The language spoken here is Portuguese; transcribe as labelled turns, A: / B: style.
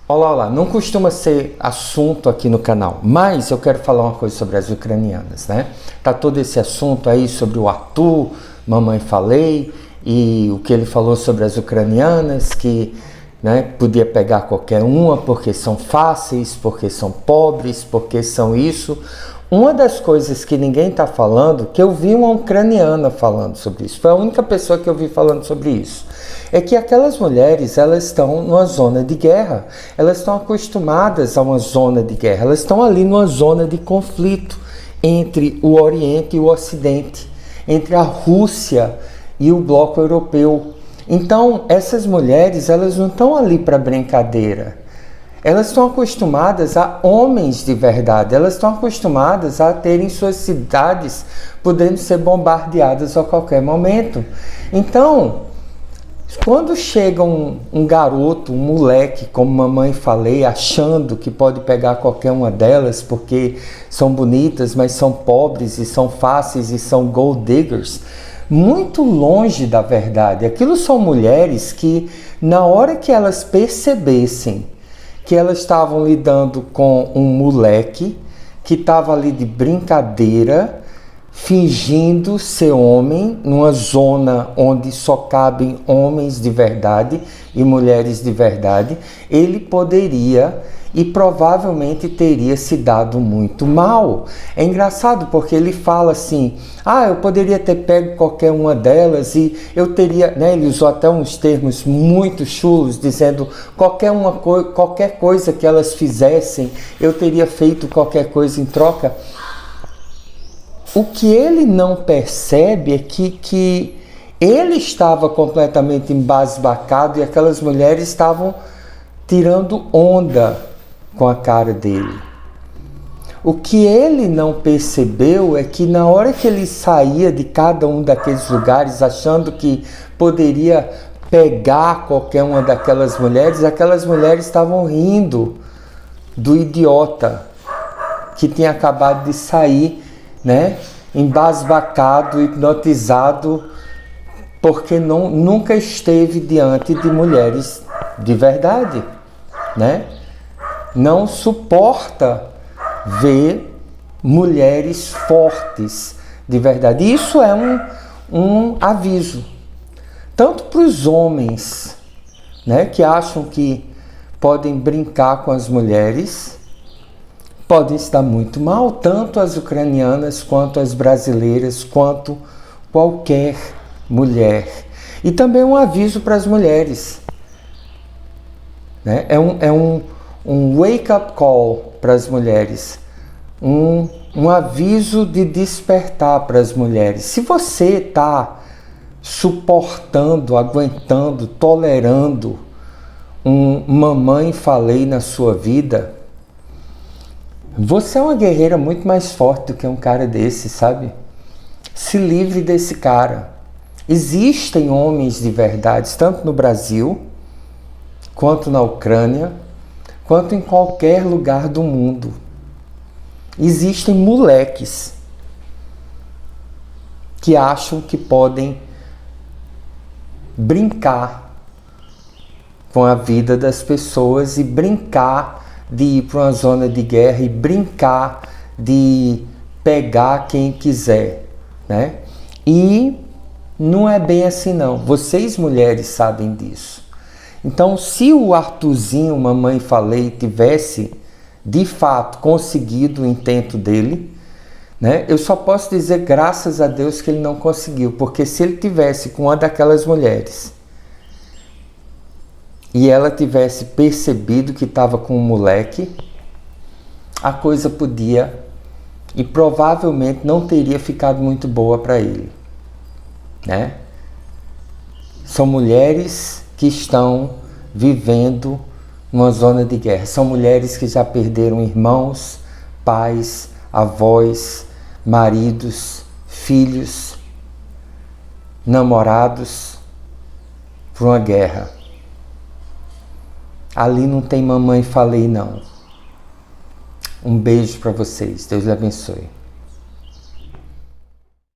A: Olá, olá. Não costuma ser assunto aqui no canal, mas eu quero falar uma coisa sobre as ucranianas, né? Tá todo esse assunto aí sobre o Arthur, mamãe falei, e o que ele falou sobre as ucranianas, que, né, podia pegar qualquer uma porque são fáceis, porque são pobres, porque são isso. Uma das coisas que ninguém está falando, que eu vi uma ucraniana falando sobre isso, foi a única pessoa que eu vi falando sobre isso, é que aquelas mulheres, elas estão numa zona de guerra, elas estão acostumadas a uma zona de guerra, elas estão ali numa zona de conflito entre o Oriente e o Ocidente, entre a Rússia e o bloco europeu. Então, essas mulheres, elas não estão ali para brincadeira. Elas estão acostumadas a homens de verdade, elas estão acostumadas a terem suas cidades podendo ser bombardeadas a qualquer momento. Então, quando chega um garoto, um moleque, como mamãe falei, achando que pode pegar qualquer uma delas porque são bonitas, mas são pobres e são fáceis e são gold diggers, muito longe da verdade. Aquilo são mulheres que, na hora que elas percebessem que elas estavam lidando com um moleque que estava ali de brincadeira, fingindo ser homem, numa zona onde só cabem homens de verdade e mulheres de verdade, ele poderia e provavelmente teria se dado muito mal. É engraçado porque ele fala assim, eu poderia ter pego qualquer uma delas e eu teria, né, ele usou até uns termos muito chulos, dizendo qualquer coisa que elas fizessem, eu teria feito qualquer coisa em troca. O que ele não percebe é que ele estava completamente embasbacado e aquelas mulheres estavam tirando onda com a cara dele. O que ele não percebeu é que na hora que ele saía de cada um daqueles lugares achando que poderia pegar qualquer uma daquelas mulheres, aquelas mulheres estavam rindo do idiota que tinha acabado de sair, né, embasbacado, hipnotizado, porque nunca esteve diante de mulheres de verdade, né? Não suporta ver mulheres fortes de verdade. Isso é um aviso, tanto para os homens, né, que acham que podem brincar com as mulheres, podem estar muito mal, tanto as ucranianas, quanto as brasileiras, quanto qualquer mulher. E também um aviso para as mulheres, né? É um wake-up call para as mulheres, um aviso de despertar para as mulheres. Se você está suportando, aguentando, tolerando um mamãe falei na sua vida, você é uma guerreira muito mais forte do que um cara desse, sabe? Se livre desse cara. Existem homens de verdade, tanto no Brasil, quanto na Ucrânia, quanto em qualquer lugar do mundo. Existem moleques que acham que podem brincar com a vida das pessoas e brincar de ir para uma zona de guerra e brincar de pegar quem quiser, né? E não é bem assim não. Vocês mulheres sabem disso. Então, se o Arthurzinho, mamãe falei, tivesse de fato conseguido o intento dele, né? Eu só posso dizer graças a Deus que ele não conseguiu, porque se ele tivesse com uma daquelas mulheres e ela tivesse percebido que estava com um moleque, a coisa podia e provavelmente não teria ficado muito boa para ele, né? São mulheres que estão vivendo numa zona de guerra. São mulheres que já perderam irmãos, pais, avós, maridos, filhos, namorados por uma guerra. Ali não tem mamãe falei não. Um beijo para vocês. Deus lhe abençoe.